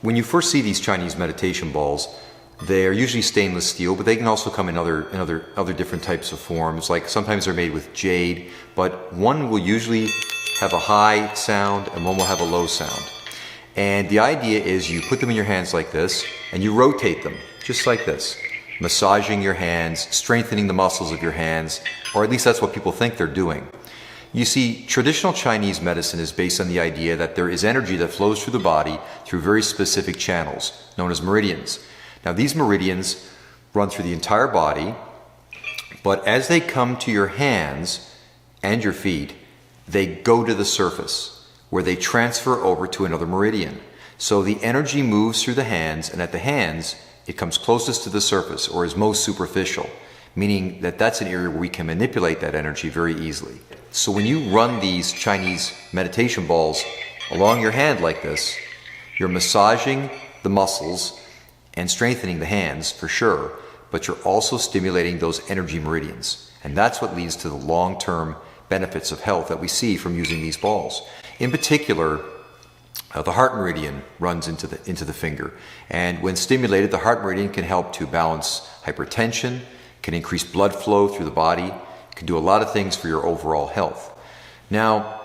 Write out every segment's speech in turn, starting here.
when you first see these Chinese meditation balls, they are usually stainless steel, but they can also come in other different types of forms. Like sometimes they're made with jade, but one will usually have a high sound and one will have a low sound. And the idea is you put them in your hands like this and you rotate them just like this, massaging your hands, strengthening the muscles of your hands, or at least that's what people think they're doing. You see, traditional Chinese medicine is based on the idea that there is energy that flows through the body through very specific channels known as meridians. Now, these meridians run through the entire body, but as they come to your hands and your feet, they go to the surface where they transfer over to another meridian. So the energy moves through the hands, and at the hands, it comes closest to the surface or is most superficial, meaning that that's an area where we can manipulate that energy very easily. So when you run these Chinese meditation balls along your hand like this, you're massaging the muscles and strengthening the hands for sure, but you're also stimulating those energy meridians. And that's what leads to the long-term benefits of health that we see from using these balls. In particular, the heart meridian runs into the finger. And when stimulated, the heart meridian can help to balance hypertension, can increase blood flow through the body, can do a lot of things for your overall health. Now,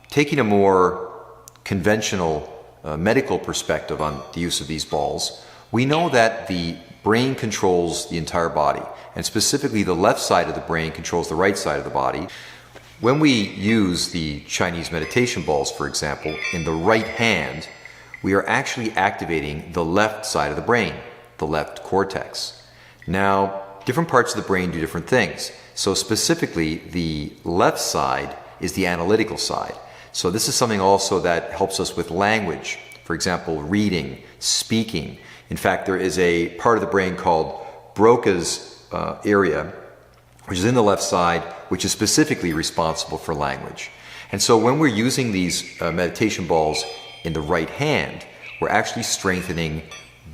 taking a more conventional medical perspective on the use of these balls, we know that the brain controls the entire body, and specifically the left side of the brain controls the right side of the body. When we use the Chinese meditation balls, for example, in the right hand, we are actually activating the left side of the brain, the left cortex. Now, different parts of the brain do different things. So specifically, the left side is the analytical side. So this is something also that helps us with language. For example, reading, speaking. In fact, there is a part of the brain called Broca's area, which is in the left side, which is specifically responsible for language. And so when we're using these meditation balls in the right hand, we're actually strengthening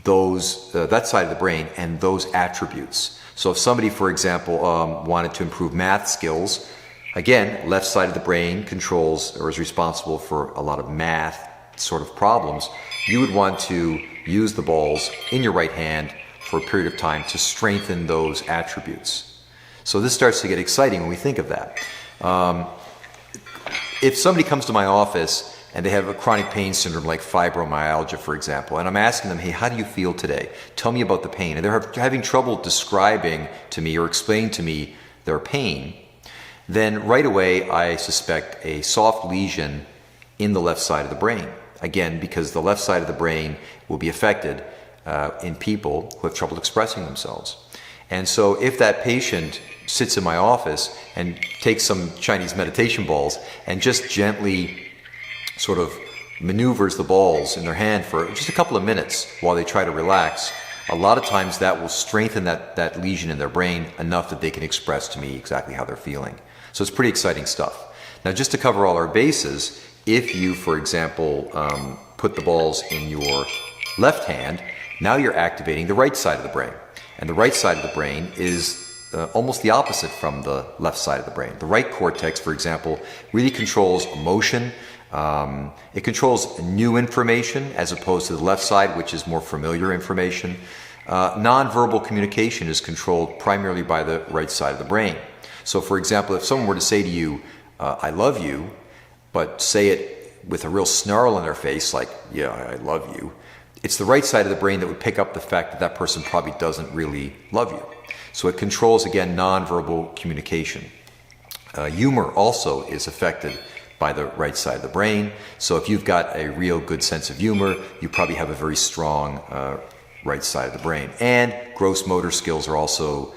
that side of the brain and those attributes. So if somebody, for example, wanted to improve math skills, again, left side of the brain controls or is responsible for a lot of math sort of problems. You would want to use the balls in your right hand for a period of time to strengthen those attributes. So this starts to get exciting when we think of that. If somebody comes to my office and they have a chronic pain syndrome like fibromyalgia, for example, and I'm asking them, hey, how do you feel today? Tell me about the pain. And they're having trouble describing to me or explaining to me their pain, then right away I suspect a soft lesion in the left side of the brain. Again, because the left side of the brain will be affected in people who have trouble expressing themselves. And so if that patient sits in my office and takes some Chinese meditation balls and just gently sort of maneuvers the balls in their hand for just a couple of minutes while they try to relax, a lot of times that will strengthen that lesion in their brain enough that they can express to me exactly how they're feeling. So it's pretty exciting stuff. Now, just to cover all our bases, if you, for example, put the balls in your left hand, now you're activating the right side of the brain. And the right side of the brain is almost the opposite from the left side of the brain. The right cortex, for example, really controls emotion. It controls new information as opposed to the left side, which is more familiar information. Nonverbal communication is controlled primarily by the right side of the brain. So, for example, if someone were to say to you, I love you, but say it with a real snarl in their face, like, yeah, I love you, it's the right side of the brain that would pick up the fact that that person probably doesn't really love you. So it controls, again, nonverbal communication. Humor also is affected by the right side of the brain. So if you've got a real good sense of humor, you probably have a very strong right side of the brain. And gross motor skills are also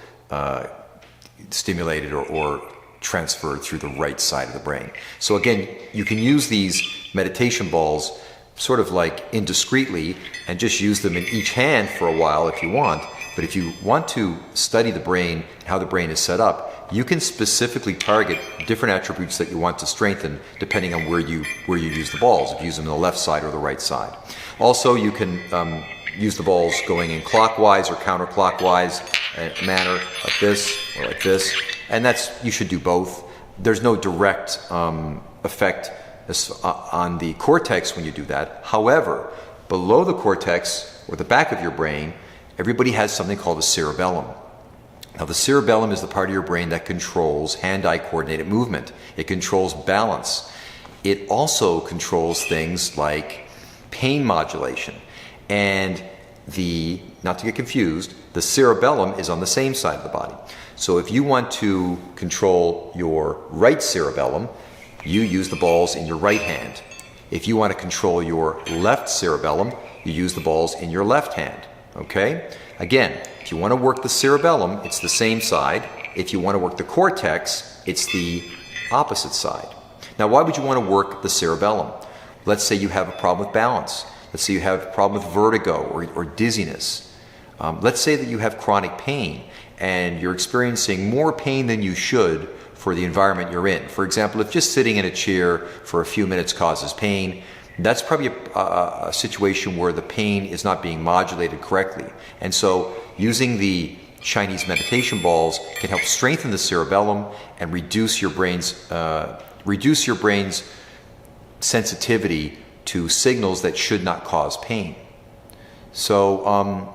stimulated or transferred through the right side of the brain. So again, you can use these meditation balls sort of like indiscreetly and just use them in each hand for a while if you want. But if you want to study the brain, how the brain is set up, you can specifically target different attributes that you want to strengthen depending on where you use the balls, if you use them on the left side or the right side. Also, you can use the balls going in clockwise or counterclockwise manner, like this or like this, and you should do both. There's no direct effect on the cortex when you do that. However, below the cortex, or the back of your brain, everybody has something called the cerebellum. Now, the cerebellum is the part of your brain that controls hand-eye coordinated movement. It controls balance. It also controls things like pain modulation. And not to get confused, the cerebellum is on the same side of the body. So if you want to control your right cerebellum, you use the balls in your right hand. If you want to control your left cerebellum, you use the balls in your left hand. Okay? Again, if you want to work the cerebellum, it's the same side. If you want to work the cortex, it's the opposite side. Now, why would you want to work the cerebellum? Let's say you have a problem with balance. Let's say you have a problem with vertigo or dizziness. Let's say that you have chronic pain and you're experiencing more pain than you should for the environment you're in. For example, if just sitting in a chair for a few minutes causes pain, that's probably a situation where the pain is not being modulated correctly. And so using the Chinese meditation balls can help strengthen the cerebellum and reduce your brain's sensitivity to signals that should not cause pain. So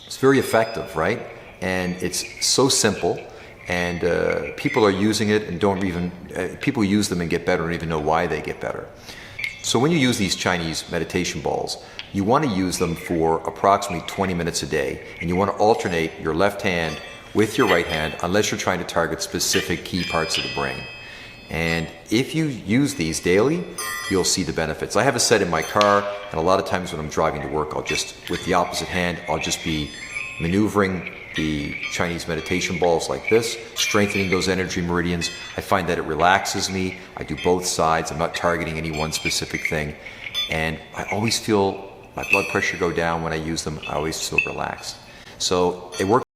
it's very effective, right? And it's so simple, and people are using it and people use them and get better and don't even know why they get better. So when you use these Chinese meditation balls, you want to use them for approximately 20 minutes a day, and you want to alternate your left hand with your right hand unless you're trying to target specific key parts of the brain. And if you use these daily, you'll see the benefits. I have a set in my car, and a lot of times when I'm driving to work, with the opposite hand, I'll just be maneuvering the Chinese meditation balls like this, strengthening those energy meridians. I find that it relaxes me. I do both sides. I'm not targeting any one specific thing. And I always feel my blood pressure go down when I use them. I always feel relaxed. So it works.